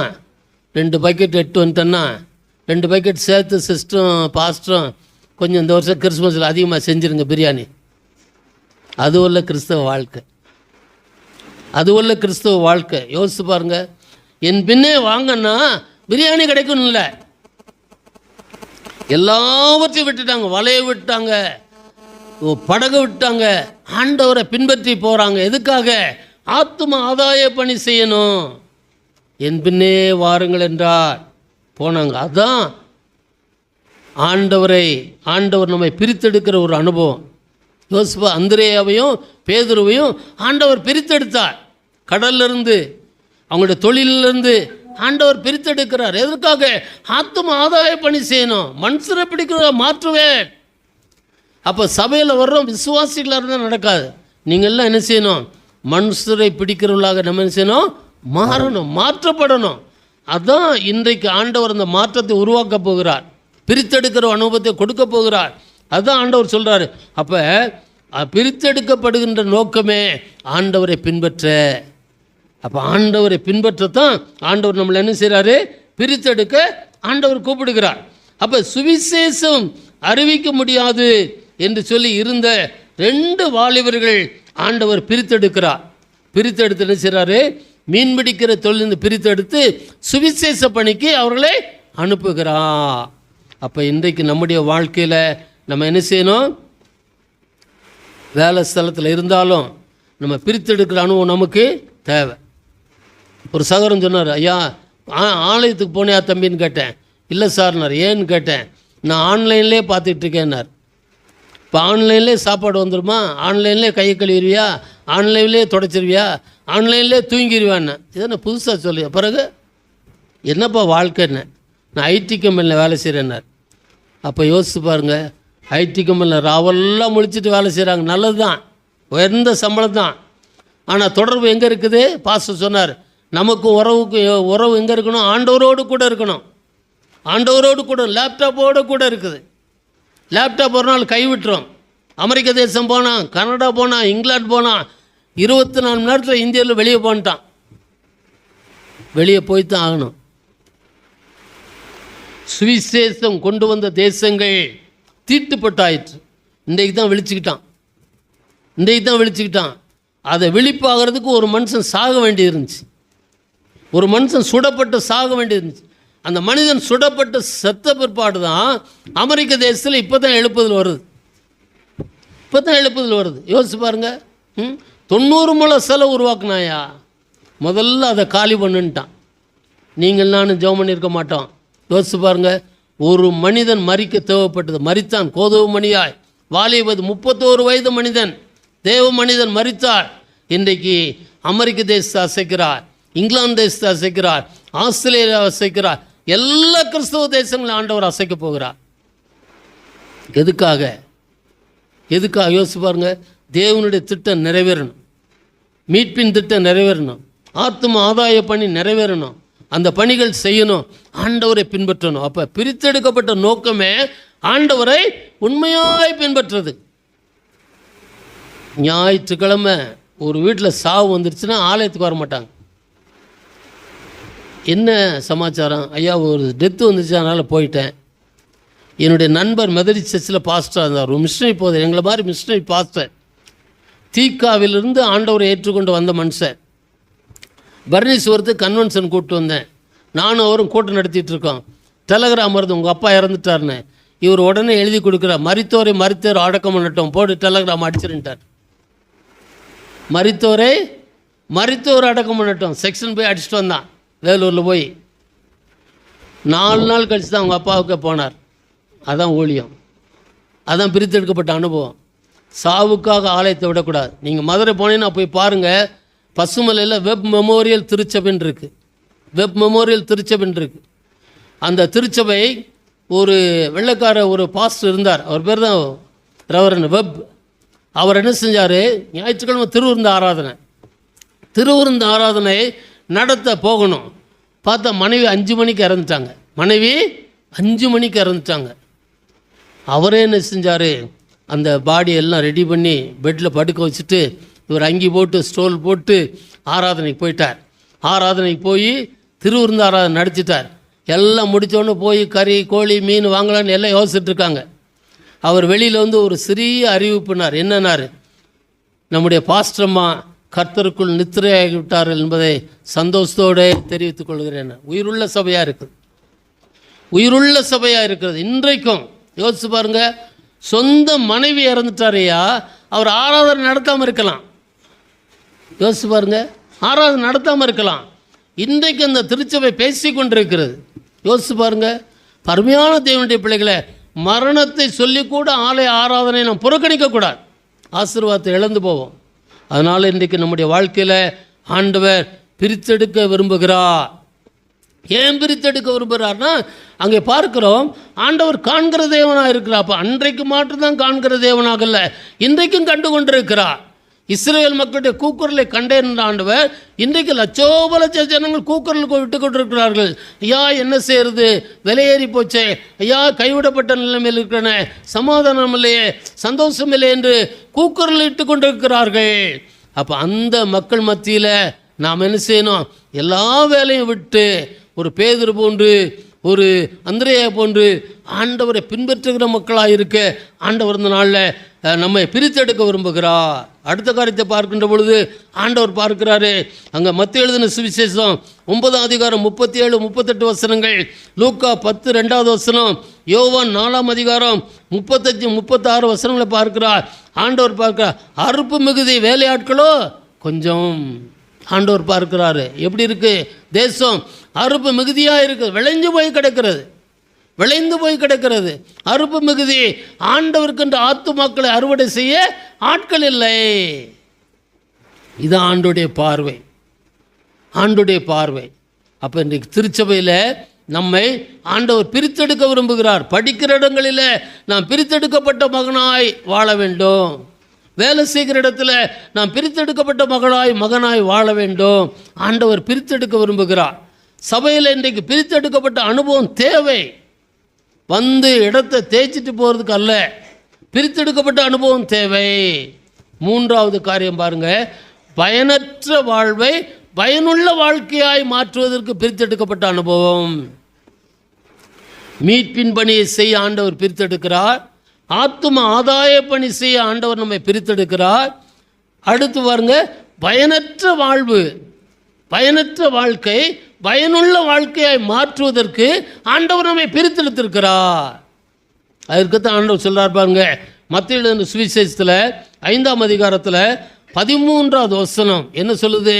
2 பக்கெட் எட்டு வந்துட்டேன்னா 2 பக்கெட் சேர்த்து சிஸ்டரும் பாஸ்டரும் கொஞ்சம் இந்த வருஷம் கிறிஸ்மஸில் அதிகமாக செஞ்சுருங்க பிரியாணி. அது உள்ள கிறிஸ்தவ வாழ்க்கை, அது உள்ள கிறிஸ்தவ வாழ்க்கை. யோசித்து பாருங்க. என் பின்னே வாங்கன்னா பிரியாணி கிடைக்கும் இல்லை, எல்லாவற்றையும் விட்டுட்டாங்க, வலையை விட்டாங்க, படகு விட்டாங்க, ஆண்டவரை பின்பற்றி போகிறாங்க. எதுக்காக? ஆத்தும ஆதாய பணி செய்யணும். என் பின்னே வாருங்கள் என்றார், போனாங்க. அதுதான் ஆண்டவர் நம்மை பிரித்தெடுக்கிற ஒரு அனுபவம். யோசிப்பா, அந்திரேயாவையும் பேதுருவையும் ஆண்டவர் பிரித்தெடுத்தார். கடல்லிருந்து, அவங்களுடைய தொழிலிருந்து ஆண்டவர் பிரித்தெடுக்கிறார். எதற்காக? ஆத்தும ஆதாய பணி செய்யணும். மனுஷரை பிடிக்கிற மாற்றுவேன். அப்போ சபையில் வர்றோம், விசுவாசிகளாக இருந்தால் நடக்காது. நீங்கள்லாம் என்ன செய்யணும்? மனுஷரை பிடிக்கிறவர்களாக நம்ம என்ன செய்யணும்? மாறணும், மாற்றப்படணும். அதுதான் இன்றைக்கு ஆண்டவர் அந்த மாற்றத்தை உருவாக்க போகிறார், பிரித்தெடுக்கிற அனுபவத்தை கொடுக்க போகிறார். அதுதான் ஆண்டவர் சொல்கிறாரு. அப்போ பிரித்தெடுக்கப்படுகின்ற நோக்கமே ஆண்டவரை பின்பற்ற. அப்போ ஆண்டவரை பின்பற்றத்தான் ஆண்டவர் நம்மளை என்ன செய்கிறாரு? பிரித்தெடுக்க ஆண்டவர் கூப்பிடுகிறார். அப்போ சுவிசேஷம் அறிவிக்க முடியாது என்று சொல்லி இருந்த 2 வாலிபர்கள் ஆண்டவர் பிரித்தெடுக்கிறார். பிரித்தெடுத்து என்ன செய்கிறாரு? மீன்பிடிக்கிற தொழிலிருந்து பிரித்தெடுத்து சுவிசேஷ பணிக்கு அவர்களை அனுப்புகிறார். அப்போ இன்றைக்கு நம்முடைய வாழ்க்கையில் நம்ம என்ன செய்யணும்? வேலை ஸ்தலத்தில் இருந்தாலும் நம்ம பிரித்தெடுக்கிற அனுபவம் நமக்கு தேவை. ஒரு சகோதரன் சொன்னார், ஐயா ஆலயத்துக்கு போனியா தம்பின்னு கேட்டேன். இல்லை சார்னார். ஏன்னு கேட்டேன். நான் ஆன்லைன்லேயே பார்த்துட்ருக்கேன்னார். இப்போ ஆன்லைன்லேயே சாப்பாடு வந்துடுமா? ஆன்லைன்லேயே கையை கழுவிடுவியா? ஆன்லைன்லேயே தொடச்சிருவியா? ஆன்லைன்லேயே தூங்கிடுவான்னு. இதை புதுசாக சொல்லி பிறகு என்னப்பா வாழ்க்கைன்னு. நான் ஐடி கம்பெனியில் வேலை செய்கிறேன்னார். அப்போ யோசிச்சு பாருங்கள், ஐடி கம்பெனியில் ராவெல்லாம் முழிச்சிட்டு வேலை செய்கிறாங்க, நல்லது தான், உயர்ந்த சம்பளம் தான். ஆனால் தொடர்பு எங்கே இருக்குது? பாஸ்டர் சொன்னார், நமக்கு உறவு எங்கே இருக்கணும்? ஆண்டவரோடு கூட இருக்கணும். ஆண்டவரோடு கூட, லேப்டாப்போடு கூட இருக்குது. லேப்டாப் ஒரு நாள் கைவிட்டுரும். அமெரிக்க தேசம் போனான், கனடா போனான், இங்கிலாந்து போனான், 24 மணி நேரத்தில் இந்தியாவில் வெளியே போன்ட்டான். வெளியே போய்த்தான் ஆகணும். சுவிசேஷம் கொண்டு வந்த தேசங்கள் தீட்டுப்பட்டாயிற்று. இன்றைக்கு தான் விழிச்சுக்கிட்டான். அதை விழிப்பாகிறதுக்கு ஒரு மனுஷன் சாக வேண்டியது இருந்துச்சு. ஒரு மனுஷன் சுடப்பட்டு சாக வேண்டியது இருந்துச்சு. அந்த மனிதன் சுடப்பட்டு செத்த பிற்பாடு தான் அமெரிக்க தேசத்தில் இப்போ தான் எழுப்புதல் வருது. யோசிச்சு பாருங்க. 90 முழ சிலை உருவாக்குனாயா? முதல்ல அதை காலி பண்ணுன்ட்டான். நீங்கள் நானும் ஜெபம் பண்ணியிருக்க மாட்டோம். யோசிச்சு பாருங்க. ஒரு மனிதன் மரிக்க தேவைப்பட்டது, மரித்தான். கோதுமை மணியாய் வாலிபது 31 வயது மனிதன், தேவ மனிதன் மரித்தார். இன்றைக்கு அமெரிக்க தேசத்தை அசைக்கிறார், இங்கிலாந்து தேசத்தை அசைக்கிறார், ஆஸ்திரேலியா அசைக்கிறார், எல்லா கிறிஸ்தவ தேசங்களும் ஆண்டவர் அசைக்க போகிறார். எதுக்காக? யோசிச்சு பாருங்க. தேவனுடைய திட்டம் நிறைவேறணும், மீட்பின் திட்டம் நிறைவேறணும், ஆத்தும ஆதாய பணி நிறைவேறணும், அந்த பணிகள் செய்யணும், ஆண்டவரை பின்பற்றணும். அப்போ பிரித்தெடுக்கப்பட்ட நோக்கமே ஆண்டவரை உண்மையாய் பின்பற்றுறது. ஞாயிற்றுக்கிழமை ஒரு வீட்டில் சாவு வந்துருச்சுன்னா ஆலயத்துக்கு வர மாட்டாங்க. என்ன சமாச்சாரம்? ஐயா ஒரு டெத்து வந்துச்சு, அதனால் போயிட்டேன். என்னுடைய நண்பர் மெதடிஸ்ட் சர்ச்சில் பாஸ்டராக இருந்தார், ஒரு மிஷனரி போதர், எங்களை மாதிரி மிஷனரி பாஸ்டர். தீக்காவிலிருந்து ஆண்டவரை ஏற்றுக்கொண்டு வந்த மனுஷன். பர்னீஸ்வரத்துக்கு கன்வென்ஷன் கூப்பிட்டு வந்தேன். நானும் அவரும் கூட்டம் நடத்திட்டுருக்கோம். டெலகிராம் வருது, உங்கள் அப்பா இறந்துட்டார்னு. இவர் உடனே எழுதி கொடுக்குறார், மரித்தோரை அடக்கம் பண்ணட்டும், போட்டு டெலகிராம் அடிச்சிருந்தார். மரித்தோரை அடக்கம் பண்ணட்டும் செக்ஷன் போய் அடிச்சுட்டு வந்தான். வேலூரில் போய் 4 நாள் கழிச்சு தான் அவங்க அப்பாவுக்கு போனார். அதான் ஊழியம், அதான் பிரித்தெடுக்கப்பட்ட அனுபவம். சாவுக்காக ஆலயத்தை விடக்கூடாது. நீங்கள் மதுரை போனீங்கன்னா போய் பாருங்கள், பசுமலையில் வெப் மெமோரியல் திருச்சபைன்னு இருக்குது. அந்த திருச்சபை ஒரு வெள்ளைக்கார ஒரு பாஸ்டர் இருந்தார், அவர் பேர் தான் ரெவரண்ட் வெப். அவர் என்ன செஞ்சார், ஞாயிற்றுக்கிழமை திருவிருந்து ஆராதனை நடத்த போகணும். பார்த்தா மனைவி 5 மணிக்கு இறந்துட்டாங்க. அவரே என்ன செஞ்சார், அந்த பாடியெல்லாம் ரெடி பண்ணி பெட்டில் படுக்க வச்சுட்டு இவர் அங்கி போட்டு ஸ்டோல் போட்டு ஆராதனைக்கு போயிட்டார். ஆராதனைக்கு போய் திருவிருந்து ஆராதனை நடிச்சிட்டார். எல்லாம் முடித்தோன்னு போய் கறி கோழி மீன் வாங்கலான்னு எல்லாம் யோசிச்சுட்ருக்காங்க. அவர் வெளியில் வந்து ஒரு சிறிய அறிவிப்புனார். என்னன்னார், நம்முடைய பாஸ்டர்மா கர்த்தருக்குள் நித்திரையாகி விட்டார்கள் என்பதை சந்தோஷத்தோடு தெரிவித்துக் கொள்கிறேன். உயிருள்ள சபையாக இருக்கிறது. இன்றைக்கும் யோசிச்சு பாருங்க, சொந்த மனைவி இறந்துட்டாரையா, அவர் ஆராதனை நடத்தாமல் இருக்கலாம். யோசிச்சு பாருங்க, ஆராதனை நடத்தாமல் இருக்கலாம். இன்றைக்கு அந்த திருச்சபை பேசி கொண்டிருக்கிறது. யோசிச்சு பாருங்க, பருமையான தேவனுடைய பிள்ளைகளை, மரணத்தை சொல்லிக்கூட ஆலய ஆராதனை நாம் புறக்கணிக்கக்கூடாது. ஆசீர்வாதத்தை இழந்து போவோம். அதனால் இன்றைக்கு நம்முடைய வாழ்க்கையில் ஆண்டவர் பிரித்தெடுக்க விரும்புகிறார். ஏன் பிரித்தெடுக்க விரும்புகிறார்னா, அங்கே பார்க்கிறோம் ஆண்டவர் காண்கிற தேவனாக இருக்கிறார். அப்போ அன்றைக்கு மட்டும்தான் காண்கிற தேவனாகல, இன்றைக்கும் கண்டு கொண்டிருக்கிறார். இஸ்ரேல் மக்களுடைய கூக்குரலை கண்டேன் ஆண்டவர் இன்றைக்கு லட்சோப லட்ச ஜனங்கள் கூக்குரலுக்கு விட்டு கொண்டிருக்கிறார்கள். ஐயா என்ன செய்யறது, விலையேறி போச்சே, ஐயா கைவிடப்பட்ட நிலைமையில் இருக்கிறன, சமாதானம் இல்லையே, சந்தோஷம் இல்லை என்று கூக்குரல் இட்டு கொண்டிருக்கிறார்கள். அப்போ அந்த மக்கள் மத்தியில் நாம் என்ன செய்யணும், எல்லா வேலையும் விட்டு ஒரு பேதுரு போன்று ஒரு அந்திரேயா போன்று ஆண்டவரை பின்பற்றுகிற மக்களாக இருக்க ஆண்டவர் இந்த நாளில் நம்மை பிரித்தெடுக்க விரும்புகிறார். அடுத்த காரியத்தை பார்க்கின்ற பொழுது ஆண்டவர் பார்க்கிறாரு. அங்கே மத்திய எழுதின சுவிசேஷம் 9ஆம் அதிகாரம் 37-38 வசனங்கள், லூக்கா 10 வசனம், யோவான் 4ஆம் அதிகாரம் 35-36 வசனங்களை பார்க்கிறார். ஆண்டவர் பார்க்கிறார், அறுப்பு மிகுதி வேலையாட்களோ கொஞ்சம். ஆண்டவர் பார்க்கிறாரு, எப்படி இருக்கு தேசம், அறுப்பு மிகுதியாக இருக்குது, விளைந்து போய் கிடக்கிறது. அறுப்பு மிகுதி, ஆண்டவருக்கென்று ஆத்துமாக்களை அறுவடை செய்ய ஆட்கள் இல்லை. இது ஆண்டுடைய பார்வை. அப்போ இன்றைக்கு திருச்சபையில் நம்மை ஆண்டவர் பிரித்தெடுக்க விரும்புகிறார். படிக்கிற இடங்களில் நாம் பிரித்தெடுக்கப்பட்ட மகனாய் வாழ வேண்டும். வேலை செய்கிற இடத்துல நாம் பிரித்தெடுக்கப்பட்ட மகனாய் வாழ வேண்டும். ஆண்டவர் பிரித்தெடுக்க விரும்புகிறார். சபையில் இன்றைக்கு பிரித்தெடுக்கப்பட்ட அனுபவம் தேவை. வந்து இடத்தை தேய்ச்சிட்டு போகிறதுக்கு அல்ல, பிரித்தெடுக்கப்பட்ட அனுபவம் தேவை. 3வது காரியம் பாருங்க, பயனற்ற வாழ்வை பயனுள்ள வாழ்க்கையாய் மாற்றுவதற்கு பிரித்தெடுக்கப்பட்ட அனுபவம். மீட்பின் பணியை செய்ய ஆண்டவர் பிரித்தெடுக்கிறார். ஆத்தும ஆதாய பணி செய்ய ஆண்டவர் நம்மை பிரித்தெடுக்கிறார். அடுத்து பாருங்க, பயனற்ற வாழ்க்கை பயனுள்ள வாழ்க்கையாய் மாற்றுவதற்கு ஆண்டவர் நம்மை பிரித்தெடுத்திருக்கிறார். அதற்குத்தான் ஆண்டவர் சொல்றார் பாருங்க, மத்திய எழுதின சுவிசேஷத்தில் 5ஆம் அதிகாரத்தில் 13வது வசனம் என்ன சொல்லுது,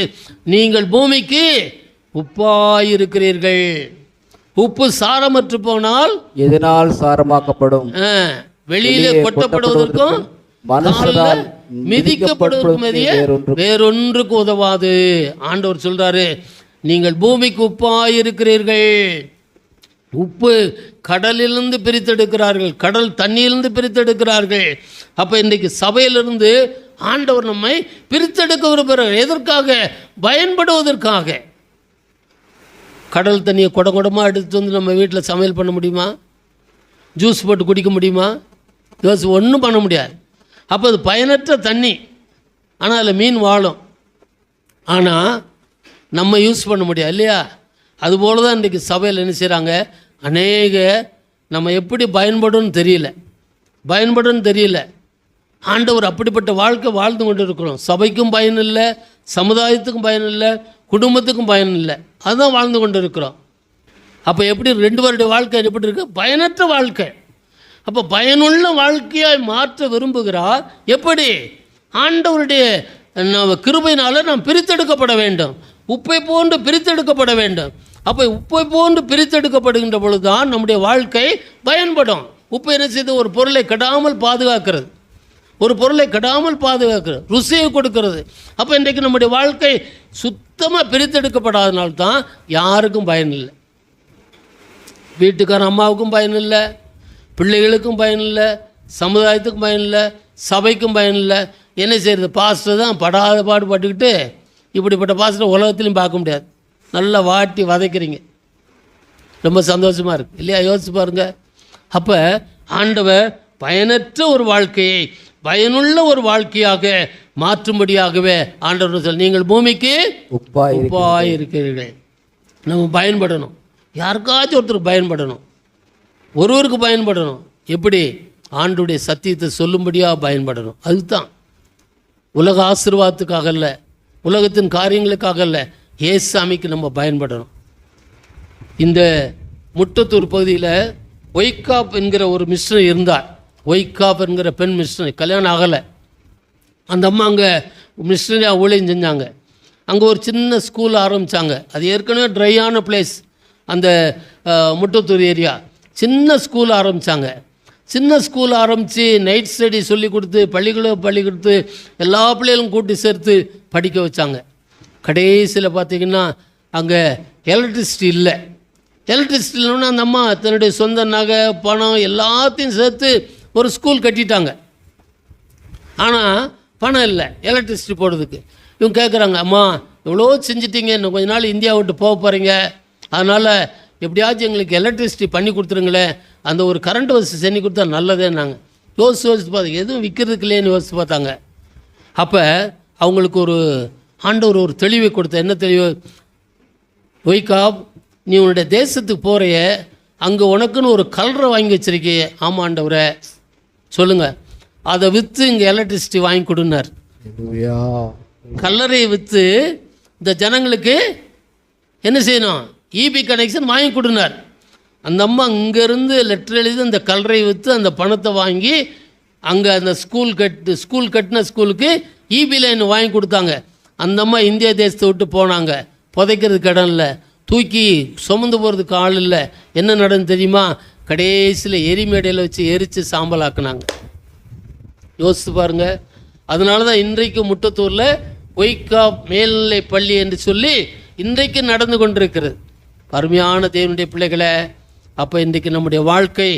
நீங்கள் பூமிக்கு உப்பாயிருக்கிறீர்கள். உப்பு சாரமற்று போனால் எதனால் சாரமாக்கப்படும், வெளியிலே கொட்டப்படுவதற்கும் மிதிக்கப்படுவதற்கும் வேறொன்றுக்கு உதவாது. ஆண்டவர் சொல்றாரு, நீங்கள் பூமிக்கு உப்பாயிருக்கிறீர்கள். உப்பு கடலிலிருந்து பிரித்தெடுக்கிறார்கள், கடல் தண்ணியிலிருந்து பிரித்தெடுக்கிறார்கள். அப்போ இன்றைக்கு சபையிலிருந்து ஆண்டவர் நம்மை பிரித்தெடுக்க விரும்புகிறார். எதற்காக? பயன்படுவதற்காக. கடல் தண்ணியை குடமாக எடுத்து வந்து நம்ம வீட்டில் சமையல் பண்ண முடியுமா? ஜூஸ் போட்டு குடிக்க முடியுமா? ஒன்றும் பண்ண முடியாது. அப்போ அது பயனற்ற தண்ணி. ஆனால் அதில் மீன் வாழும், ஆனால் நம்ம யூஸ் பண்ண முடியாது இல்லையா? அதுபோல தான் இன்றைக்கி சபையில் என்ன செய்கிறாங்க, அநேக நம்ம எப்படி பயன்படுன்னு தெரியல. ஆண்டவர் அப்படிப்பட்ட வாழ்க்கை வாழ்ந்து கொண்டு இருக்கிறோம். சபைக்கும் பயன் இல்லை, சமுதாயத்துக்கும் பயன் இல்லை, குடும்பத்துக்கும் பயன் இல்லை, அதுதான் வாழ்ந்து கொண்டு இருக்கிறோம். அப்போ எப்படி 2 வருட வாழ்க்கை எப்படி இருக்குது? பயனற்ற வாழ்க்கை. அப்போ பயனுள்ள வாழ்க்கையாய் மாற்ற விரும்புகிறார். எப்படி? ஆண்டவருடைய கிருபையினால் நாம் பிரித்தெடுக்கப்பட வேண்டும். உப்பை போன்று பிரித்தெடுக்கப்பட வேண்டும். அப்போ உப்பை போன்று பிரித்தெடுக்கப்படுகின்ற பொழுது தான் நம்முடைய வாழ்க்கை பயன்படும். உப்பு என்ன செய்து ஒரு பொருளை கெடாமல் பாதுகாக்கிறது, ருசியை கொடுக்கிறது. அப்போ இன்றைக்கு நம்முடைய வாழ்க்கை சுத்தமாக பிரித்தெடுக்கப்படாதனால்தான் யாருக்கும் பயன் இல்லை. வீட்டுக்காரன் அம்மாவுக்கும் பயன் இல்லை, பிள்ளைகளுக்கும் பயன் இல்லை, சமுதாயத்துக்கும் பயன் இல்லை, சபைக்கும் பயன் இல்லை. என்ன செய்கிறது? பாஸ்டர் தான் படாத பாடுபட்டுக்கிட்டு, இப்படிப்பட்ட பாஸ்டர் உலகத்துலையும் பார்க்க முடியாது. நல்லா வாட்டி வதைக்கிறீங்க, ரொம்ப சந்தோஷமாக இருக்குது இல்லையா? யோசிச்சு பாருங்கள். அப்போ ஆண்டவர் பயனற்ற ஒரு வாழ்க்கையை பயனுள்ள ஒரு வாழ்க்கையாக மாற்றும்படியாகவே ஆண்டவர் சொல், நீங்கள் பூமிக்கு உப்பாய் இருக்கிறீர்கள். நம்ம பயன்படணும், யாருக்காச்சும் ஒருத்தருக்கு பயன்படணும், ஒருவருக்கு பயன்படணும். எப்படி? ஆண்டுடைய சத்தியத்தை சொல்லும்படியாக பயன்படணும். அதுதான் உலக ஆசீர்வாதத்துக்காக இல்லை, உலகத்தின் காரியங்களுக்காக இல்லை, ஏசாமிக்கு நம்ம பயன்படணும். இந்த முட்டத்தூர் பகுதியில் ஒய்காப் என்கிற ஒரு மிஷனரி இருந்தார். ஒய்காப் என்கிற பெண் மிஷனரி, கல்யாணம் ஆகலை. அந்த அம்மா அங்கே மிஷனரியாக ஊழியம் செஞ்சாங்க. அங்கே ஒரு சின்ன ஸ்கூல் ஆரம்பித்தாங்க. அது ஏற்கனவே ட்ரையான பிளேஸ், அந்த முட்டத்தூர் ஏரியா. சின்ன ஸ்கூல் ஆரம்பித்தாங்க. சின்ன ஸ்கூல் ஆரம்பித்து நைட் ஸ்டடி சொல்லி கொடுத்து, பள்ளி கொடுத்து, எல்லா பிள்ளைகளும் கூட்டி சேர்த்து படிக்க வச்சாங்க. கடைசியில் பார்த்திங்கன்னா அங்கே எலக்ட்ரிசிட்டி இல்லை. எலக்ட்ரிசிட்டி இல்லைன்னா அந்த அம்மா தன்னுடைய சொந்த நகை பணம் எல்லாத்தையும் சேர்த்து ஒரு ஸ்கூல் கட்டிட்டாங்க. ஆனால் பணம் இல்லை எலக்ட்ரிசிட்டி போடுறதுக்கு. இவங்க கேட்குறாங்க, அம்மா எவ்வளோ செஞ்சிட்டிங்க, இன்னும் கொஞ்ச நாள் இந்தியா விட்டு போக போகிறீங்க, அதனால் எப்படியாச்சும் எங்களுக்கு எலக்ட்ரிசிட்டி பண்ணி கொடுத்துருங்களேன், அந்த ஒரு கரண்ட் வசதி செஞ்சு கொடுத்தா நல்லதே. நாங்கள் யோசிச்சு பார்த்தாங்க, எதுவும் விற்கிறதுக்கு இல்லைன்னு யோசிச்சு பார்த்தாங்க. அப்போ அவங்களுக்கு ஒரு ஆண்டவர் ஒரு தெளிவை கொடுத்த. என்ன தெளிவு? ஒய்காப், நீ உன்னுடைய தேசத்துக்கு போகிறைய, அங்கே உனக்குன்னு ஒரு கலரை வாங்கி வச்சிருக்கே. ஆமாம் ஆண்டவரை, சொல்லுங்கள், அதை விற்று இங்கே எலக்ட்ரிசிட்டி வாங்கி கொடுனார். கல்லறையை விற்று இந்த ஜனங்களுக்கு என்ன செய்யணும்? இபி கனெக்ஷன் வாங்கி கொடுனார். அந்த அம்மா இங்கேருந்து லெட்டர் எழுதி அந்த கல்லறையை விற்று அந்த பணத்தை வாங்கி அங்கே அந்த ஸ்கூல் கட்டின ஸ்கூலுக்கு இபி லைன் வாங்கி கொடுத்தாங்க. அந்த அம்மா இந்திய தேசத்தை விட்டு போனாங்க. புதைக்கிறதுக்கு இடம் இல்லை, தூக்கி சுமந்து போகிறதுக்கு ஆள் இல்லை. என்ன நடந்து தெரியுமா? கடைசியில் எரிமேடையில் வச்சு எரித்து சாம்பலாக்குனாங்க. யோசித்து பாருங்கள். அதனால தான் இன்றைக்கு முட்டத்தூரில் ஒய்காப் மேல்நிலை பள்ளி என்று சொல்லி இன்றைக்கு நடந்து கொண்டிருக்கிறது. அருமையான தேவனுடைய பிள்ளைகளை, அப்போ இன்றைக்கு நம்முடைய வாழ்க்கை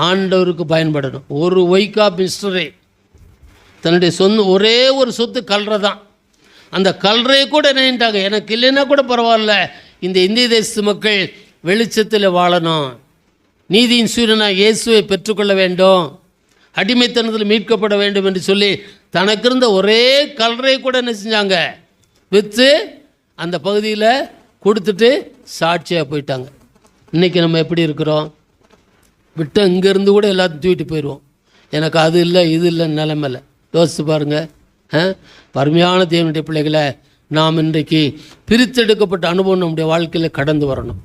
ஆண்டவருக்கு பயன்படணும். ஒரு ஒய்காப் மிஸ்டரே தன்னுடைய ஒரே ஒரு சொத்து கல்றை தான். அந்த கல்றையை கூட நினைட்டாங்க, எனக்கு இல்லைன்னா கூட பரவாயில்ல, இந்த இந்திய தேச மக்கள் வெளிச்சத்தில் வாழணும், நீதியின் சூரியனாக இயேசுவை பெற்றுக்கொள்ள வேண்டும், அடிமைத்தனத்தில் மீட்கப்பட வேண்டும் என்று சொல்லி தனக்கு இருந்த ஒரே கல்றை கூட என்ன செஞ்சாங்க? விற்று அந்த பகுதியில் கொடுத்துட்டு சாட்சியாக போயிட்டாங்க. இன்றைக்கி நம்ம எப்படி இருக்கிறோம்? விட்டு இங்கேருந்து கூட எல்லாத்தையும் தூக்கிட்டு போயிடுவோம். எனக்கு அது இல்லை இது இல்லைன்னு நிலைமையில். யோசித்து பாருங்கள். அருமையான தேவனுடைய பிள்ளைகளை, நாம் இன்றைக்கு பிரித்தெடுக்கப்பட்ட அனுபவம் நம்முடைய வாழ்க்கையில் கடந்து வரணும்.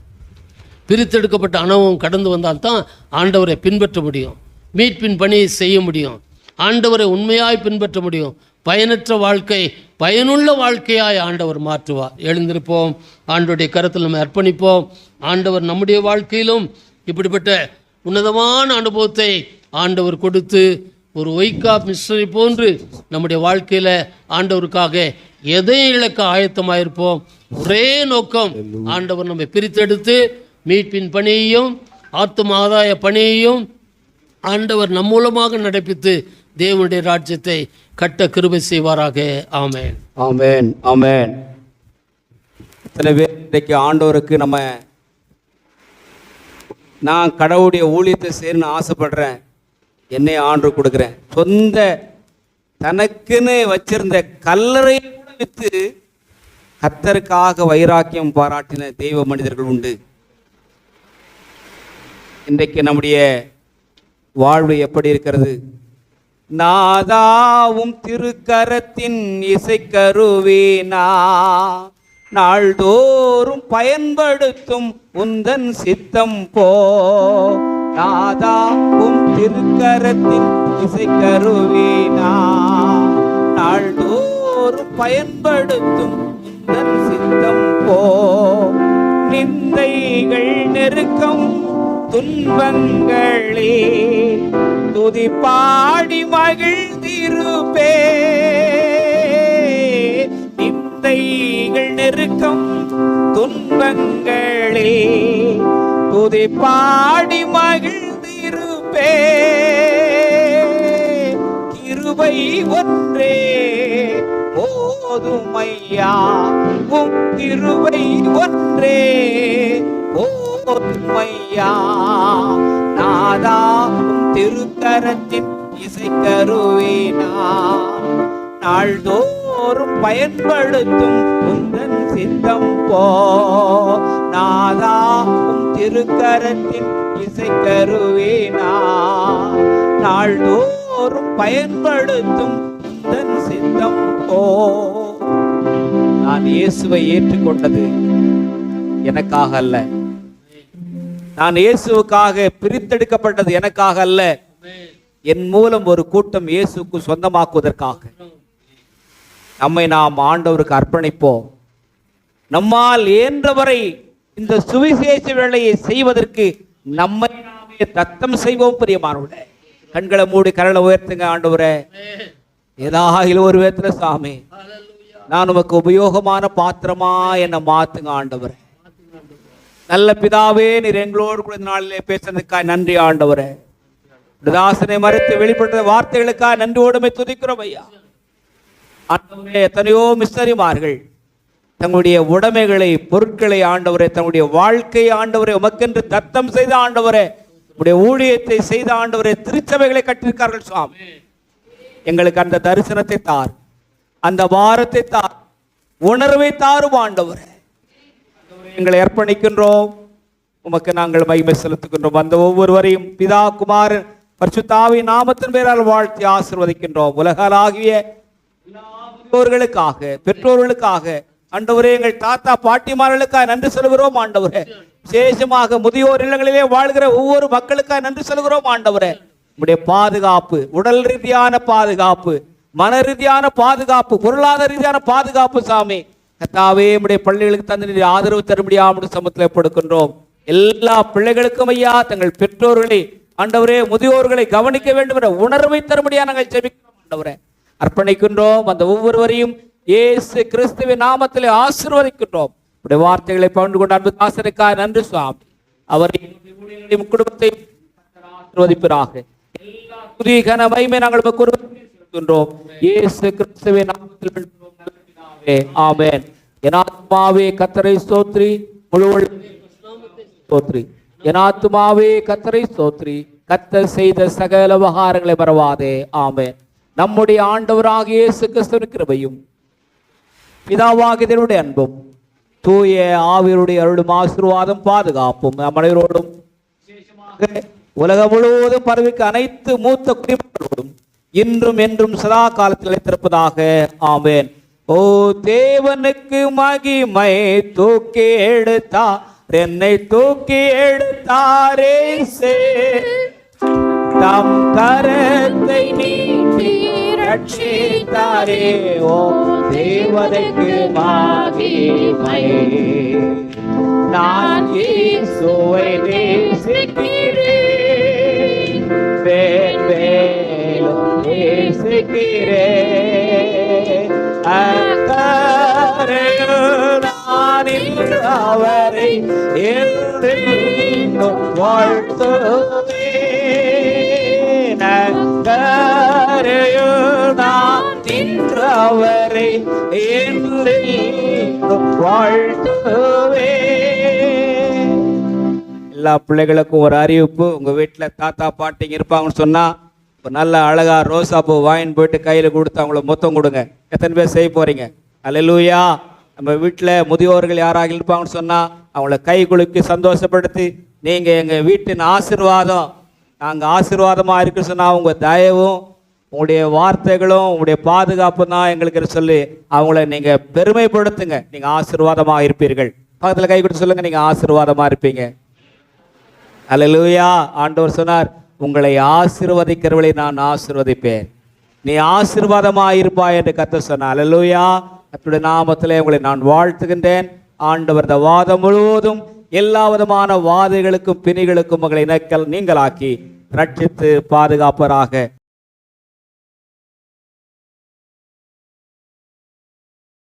பிரித்தெடுக்கப்பட்ட அனுபவம் கடந்து வந்தால்தான் ஆண்டவரை பின்பற்ற முடியும், மீட்பின் பணியை செய்ய முடியும், ஆண்டவரை உண்மையாய் பின்பற்ற முடியும். பயனற்ற வாழ்க்கை பயனுள்ள வாழ்க்கையாய் ஆண்டவர் மாற்றுவார். எழுந்திருப்போம், ஆண்டவருடைய கருத்தில் நம்ம அர்ப்பணிப்போம். ஆண்டவர் நம்முடைய வாழ்க்கையிலும் இப்படிப்பட்ட உன்னதமான அனுபவத்தை ஆண்டவர் கொடுத்து ஒரு ஒய்காப் மிஷனரி போன்று நம்முடைய வாழ்க்கையில் ஆண்டவருக்காக எதையும் இழக்க ஆயத்தமாயிருப்போம். ஒரே நோக்கம், ஆண்டவர் நம்மை பிரித்தெடுத்து மீட்பின் பணியையும் ஆத்தும ஆதாய பணியையும் ஆண்டவர் நம் மூலமாக நடப்பித்து தேவனுடைய ராஜ்யத்தை கட்ட கிருபை செய்வாராக. ஆமென், ஆமென், ஆமென். சில பேர் இன்றைக்கு ஆண்டவருக்கு நான் கடவுளுடைய ஊழியத்தை செய்யணும்னு ஆசைப்படுறேன், என்னை ஆண்டவர் கொடுக்குறேன், சொந்த தனக்குன்னு வச்சிருந்த கல்லறை கூட விற்று கர்த்தருக்காக வைராக்கியம் பாராட்டின தெய்வ மனிதர்கள் உண்டு. இன்றைக்கு நம்முடைய வாழ்வு எப்படி இருக்கிறது? நாதாவும் திருக்கரத்தின் இசைக்கருவேனா நாள்தோறும் பயன்படுத்தும் உந்தன் சித்தம் போ. நாதாவும் திருக்கரத்தின் இசைக்கருவேனா நாள்தோறும் பயன்படுத்தும் உந்தன் சித்தம் போ. நிந்தைகள் நெருக்கம் துன்பங்களே துதி பாடி மகிழ்ந்திருப்பே. நிந்தைகள் நெருக்கம் துன்பங்களே துதி பாடி மகிழ்ந்திருப்பே. கிருபை ஒன்றே போதுமையா, உம் கிருபை ஒன்றே போதுமையா. நாதா உம் திருக்கரத்தின் இசைக்கருவேனா, நாள்தோறும் பயன்படுத்தும் உந்தன் சித்தம் போ. நாதா உம் திருக்கரத்தின் இசைக்கருவேனா, நாள்தோறும் பயன்படுத்தும் உந்தன் சித்தம் போ. நான் இயேசுவை ஏற்றுக்கொண்டது எனக்காக அல்ல, நான் இயேசுவுக்காக பிரித்தெடுக்கப்பட்டது எனக்காக அல்ல, என் மூலம் ஒரு கூட்டம் இயேசுக்கு சொந்தமாக்குவதற்காக. நம்மை நாம் ஆண்டவருக்கு அர்ப்பணிப்போம். நம்மால் இயன்றவரை இந்த சுவிசேஷ வேலையை செய்வதற்கு நம்மை நாமே தத்தம் செய்வோம். பிரியமானவர்களே, கண்களை மூடி கரலை உயர்த்துங்க. ஆண்டவரே, ஏதாகிலும் ஒரு விதத்துல சாமி நான் உமக்கு உபயோகமான பாத்திரமா என்னை மாத்துங்க. ஆண்டவரே, நல்ல பிதாவே, நீர் எங்களோடு கூட இந்த நாளிலே பேசுறதுக்காக நன்றி. ஆண்டவரே, தாசனை மறுத்து வெளிப்பட்ட வார்த்தைகளுக்காக நன்றியோடுமை துதிக்கிறோம் ஐயா. ஆண்டவரே, எத்தனையோ மிஸ்டரிமார்கள் தங்களுடைய உடைமைகளை, பொருட்களை ஆண்டவரே, தங்களுடைய வாழ்க்கை ஆண்டவரே உமக்கென்று தத்தம் செய்த ஆண்டவரே, உடைய ஊழியத்தை செய்த ஆண்டவரே, திருச்சபைகளை கட்டியிருக்கார்கள் சுவாமி. எங்களுக்கு அந்த தரிசனத்தை தார், அந்த வாரத்தை தார், உணர்வை தாரும் ஆண்டவரே. எங்களை அர்ப்பணிக்கின்றோம், உமக்கு நாங்கள் மகிமை செலுத்துகின்றோம். அந்த ஒவ்வொருவரையும் பிதா, குமாரன், பரிசுத்தாவின் நாமத்தின் பேரால் வாழ்த்தி ஆசீர்வதிக்கின்றோம். உலகளாகிய பெற்றோர்களுக்காக, பெற்றோர்களுக்காக ஆண்டவரே, எங்கள் தாத்தா பாட்டிமார்களுக்காக நன்றி சொல்கிறோம் ஆண்டவரே. விசேஷமாக முதியோர் இல்லங்களிலே வாழ்கிற ஒவ்வொரு மக்களுக்காக நன்றி சொல்கிறோம் ஆண்டவரே. உடைய பாதுகாப்பு, உடல் ரீதியான பாதுகாப்பு, மன ரீதியான பாதுகாப்பு, பொருளாதார ரீதியான பாதுகாப்பு சாமி கர்த்தாவே, உடைய பள்ளிகளுக்கு தந்து ஆதரவு தரும்படியாக சமூகத்தில் படுக்கின்றோம். எல்லா பிள்ளைகளுக்கும் ஐயா தங்கள் பெற்றோர்களை ஆண்டவரே, முதியோர்களை கவனிக்க வேண்டும் என்ற உணர்வை தரும்படியாக நாங்கள் ஜெபிக்கிறோம் ஆண்டவரே. அர்ப்பணிக்கின்றோம். அந்த ஒவ்வொருவரையும் இயேசு கிறிஸ்துவின் நாமத்திலே ஆசீர்வதிக்கின்றோம். உடைய வார்த்தைகளை பகிர்ந்து கொண்ட அன்பு தாசனுக்காக நன்றி சுவாமி. அவரை குடும்பத்தை ஆசீர்வதிப்பதாக. எல்லா துதி கன மகிமை நாங்கள் செலுத்துகின்றோம். இயேசு கிறிஸ்துவின் நாமத்தில் ஆமென். என் ஆத்துமாவே கர்த்தரை ஸ்தோத்திரி, முழு ஸ்தோத்திரி. என் ஆத்துமாவே கர்த்தரை ஸ்தோத்திரி, கர்த்தர் செய்த சகல உபகாரங்களை மறவாதே. ஆமென். நம்முடைய ஆண்டவராகிய இயேசு கிறிஸ்துவின் கிருபையும் பிதாவாகிய தேவனுடைய அன்பும் தூய ஆவியருடைய அருளும் ஆசீர்வாதம் பாதுகாப்பும் நம் அனைவரோடும் உலகம் முழுவதும் பரவிக்க அனைத்து மூத்த குடிமக்களோடும் இன்றும் என்றும் சதா காலத்தில் நிலைத்திருப்பதாக. ஆமென். ஓ தேவனுக்கு மகிமை, தூக்கி எடுத்தார் என்னை, தூக்கி எடுத்தாரே, தம் கரத்தை நீட்டி ரட்சித்தாரே. ஓ தேவனுக்கு மகிமை, நான் இயேசுவை நேசிக்கிறேன், மேலும் நேசிக்கிறேன். அக்கரையில் நான் அவரை என்றும் வாழ்த்துவேன். அக்கரையில் நான் அவரை என்றும் வாழ்த்துவேன். எல்லா பிள்ளைகளுக்கும் ஒரு அறிவிப்பு. உங்க வீட்டுல தாத்தா பாட்டிங்க இருப்பாங்கன்னு சொன்னா ஒரு நல்ல அழகா ரோசா பூ வாங்கின்னு போயிட்டு கையில கொடுத்து அவங்கள மொத்தம் கொடுங்க. எத்தனை பேர் செய்ய போறீங்க? அல்லேலூயா. நம்ம வீட்டுல முதியோர்கள் யாராக இருப்பாங்கன்னு சொன்னா அவங்கள கை குலுக்கி சந்தோஷப்படுத்தி, நீங்க எங்க வீட்டின் ஆசீர்வாதம், நாங்க ஆசீர்வாதமா இருக்கு சொன்னா உங்க தயவும் உங்களுடைய வார்த்தைகளும் உங்களுடைய பாதுகாப்பு தான் எங்களுக்கு சொல்லி அவங்கள நீங்க பெருமைப்படுத்துங்க. நீங்க ஆசீர்வாதமா இருப்பீர்கள். பக்கத்துல கை கொடுத்து சொல்லுங்க, நீங்க ஆசீர்வாதமா இருப்பீங்க. அல்லேலூயா. ஆண்டவர் சொன்னார், உங்களை ஆசீர்வதிக்கிறவளை நான் ஆசீர்வதிப்பேன், நீ ஆசீர்வாதமாக இருப்பாய் என்று கர்த்தர் சொன்னார். அல்லேலூயா. கர்த்தருடைய நாமத்திலே உங்களை நான் வாழ்த்துகின்றேன். ஆண்டவர் இந்த வாதம் முழுவதும் எல்லா விதமான வாதைகளுக்கும் பிணிகளுக்கும் உங்களை நீங்களாக்கி ரட்சித்து பாதுகாப்பராக.